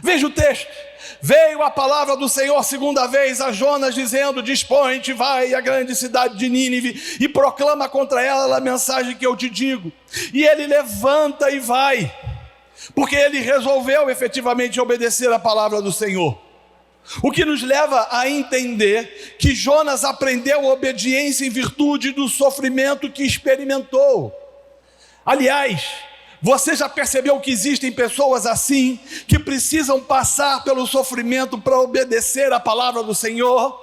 Veja o texto: veio a palavra do Senhor segunda vez a Jonas, dizendo: dispõe-te, vai à grande cidade de Nínive e proclama contra ela a mensagem que eu te digo. E ele levanta e vai, porque ele resolveu efetivamente obedecer a palavra do Senhor. O que nos leva a entender que Jonas aprendeu obediência em virtude do sofrimento que experimentou. Aliás, você já percebeu que existem pessoas assim, que precisam passar pelo sofrimento para obedecer a palavra do Senhor?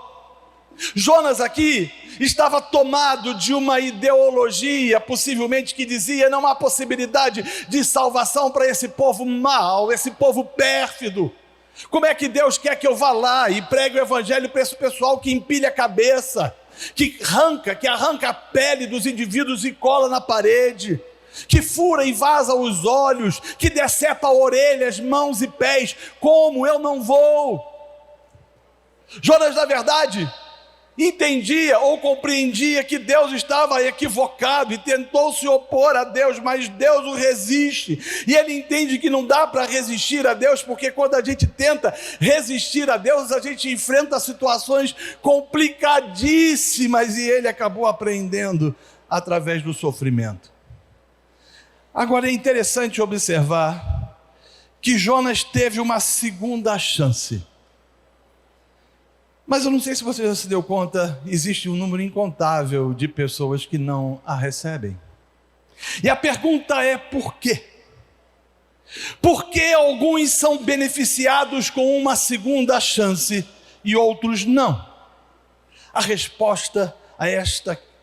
Jonas aqui estava tomado de uma ideologia, possivelmente, que dizia: não há possibilidade de salvação para esse povo mau, esse povo pérfido. Como é que Deus quer que eu vá lá e pregue o evangelho para esse pessoal que empilha a cabeça, que arranca a pele dos indivíduos e cola na parede, que fura e vaza os olhos, que decepa orelhas, mãos e pés? Como eu não vou? Jonas, na verdade, entendia ou compreendia que Deus estava equivocado e tentou se opor a Deus, mas Deus o resiste. E ele entende que não dá para resistir a Deus, porque quando a gente tenta resistir a Deus, a gente enfrenta situações complicadíssimas, e ele acabou aprendendo através do sofrimento. Agora é interessante observar que Jonas teve uma segunda chance. Mas eu não sei se você já se deu conta, existe um número incontável de pessoas que não a recebem. E a pergunta é: por quê? Por que alguns são beneficiados com uma segunda chance e outros não? A resposta a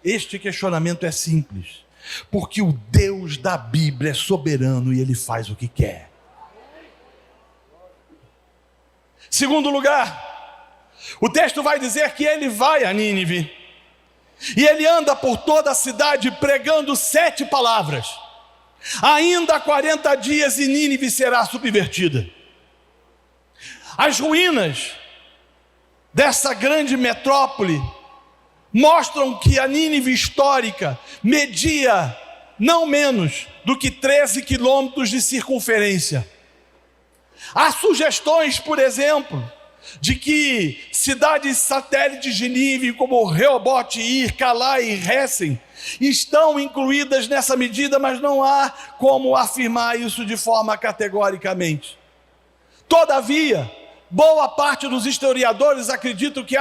este questionamento é simples: porque o Deus da Bíblia é soberano e Ele faz o que quer. Segundo lugar, o texto vai dizer que ele vai a Nínive, e ele anda por toda a cidade pregando 7 palavras. Ainda 40 dias e Nínive será subvertida. As ruínas dessa grande metrópole mostram que a Nínive histórica media não menos do que 13 quilômetros de circunferência. Há sugestões, por exemplo, de que cidades satélites de Nínive, como Reobote, Ir, Calá e Resen, estão incluídas nessa medida, mas não há como afirmar isso de forma categoricamente. Todavia, boa parte dos historiadores acreditam que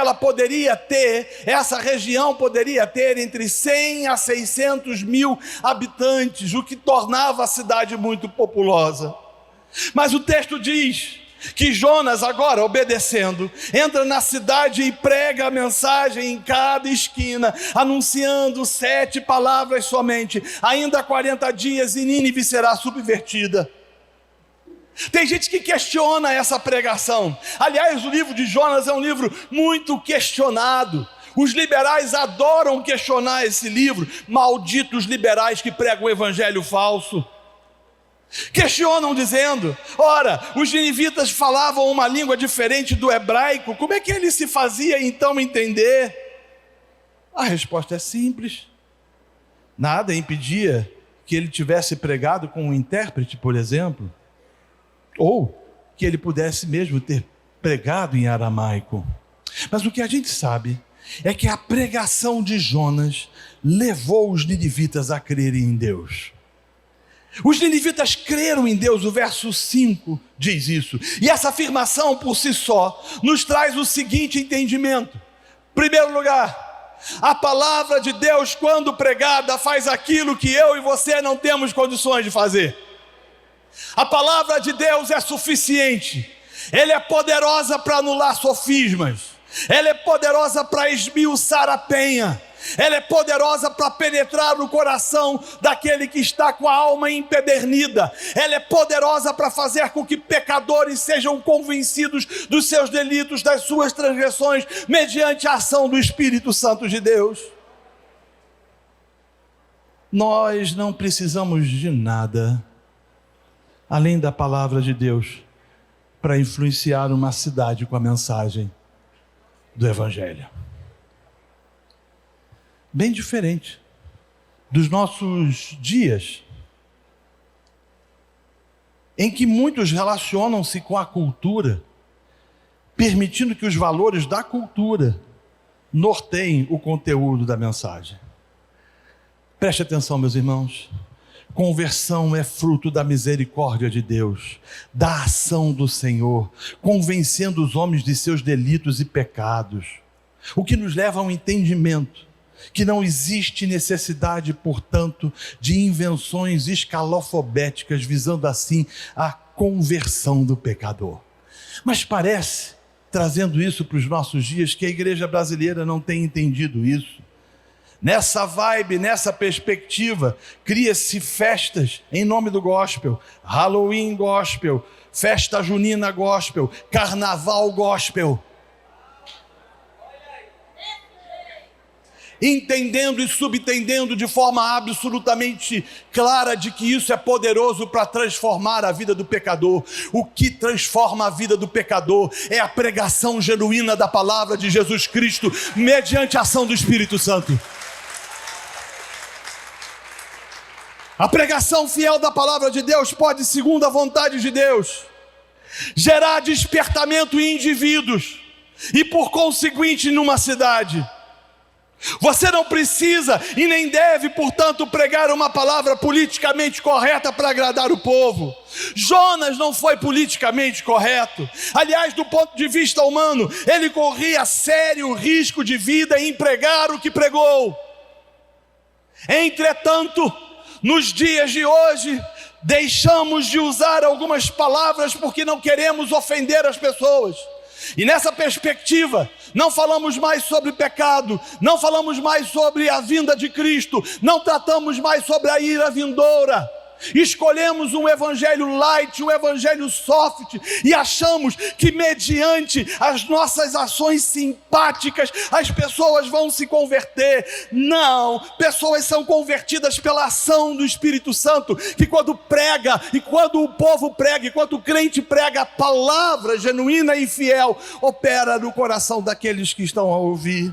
essa região poderia ter entre 100 a 600 mil habitantes, o que tornava a cidade muito populosa. Mas o texto diz que Jonas, agora obedecendo, entra na cidade e prega a mensagem em cada esquina, anunciando 7 palavras somente. Ainda 40 dias e Nínive será subvertida. Tem gente que questiona essa pregação. Aliás, o livro de Jonas é um livro muito questionado. Os liberais adoram questionar esse livro. Malditos liberais que pregam o evangelho falso. Questionam dizendo: ora, os ninivitas falavam uma língua diferente do hebraico, como é que ele se fazia então entender? A resposta é simples: nada impedia que ele tivesse pregado com um intérprete, por exemplo, ou que ele pudesse mesmo ter pregado em aramaico. Mas o que a gente sabe é que a pregação de Jonas levou os ninivitas a crerem em Deus. Os ninivitas creram em Deus, o verso 5 diz isso. E essa afirmação por si só nos traz o seguinte entendimento: em primeiro lugar, a palavra de Deus, quando pregada, faz aquilo que eu e você não temos condições de fazer. A palavra de Deus é suficiente. Ela é poderosa para anular sofismas. Ela é poderosa para esmiuçar a penha. Ela é poderosa para penetrar no coração daquele que está com a alma empedernida. Ela é poderosa para fazer com que pecadores sejam convencidos dos seus delitos, das suas transgressões, mediante a ação do Espírito Santo de Deus. Nós não precisamos de nada além da palavra de Deus para influenciar uma cidade com a mensagem do Evangelho. Bem diferente dos nossos dias, em que muitos relacionam-se com a cultura, permitindo que os valores da cultura norteiem o conteúdo da mensagem. Preste atenção, meus irmãos. Conversão é fruto da misericórdia de Deus, da ação do Senhor, convencendo os homens de seus delitos e pecados, o que nos leva a um entendimento que não existe necessidade, portanto, de invenções escalafobéticas, visando assim a conversão do pecador. Mas parece, trazendo isso para os nossos dias, que a igreja brasileira não tem entendido isso. Nessa vibe, nessa perspectiva, cria-se festas em nome do gospel, Halloween gospel, festa junina gospel, carnaval gospel. Entendendo e subentendendo de forma absolutamente clara de que isso é poderoso para transformar a vida do pecador. O que transforma a vida do pecador é a pregação genuína da palavra de Jesus Cristo, mediante a ação do Espírito Santo. A pregação fiel da palavra de Deus pode, segundo a vontade de Deus, gerar despertamento em indivíduos e, por conseguinte, numa cidade. Você não precisa e nem deve, portanto, pregar uma palavra politicamente correta para agradar o povo. Jonas não foi politicamente correto. Aliás, do ponto de vista humano, ele corria sério risco de vida em pregar o que pregou. Entretanto, nos dias de hoje, deixamos de usar algumas palavras porque não queremos ofender as pessoas. E nessa perspectiva, não falamos mais sobre pecado, não falamos mais sobre a vinda de Cristo, não tratamos mais sobre a ira vindoura. Escolhemos um evangelho light, um evangelho soft, e achamos que mediante as nossas ações simpáticas as pessoas vão se converter. Não, pessoas são convertidas pela ação do Espírito Santo, que quando prega, e quando o povo prega, e quando o crente prega a palavra genuína e fiel, opera no coração daqueles que estão a ouvir.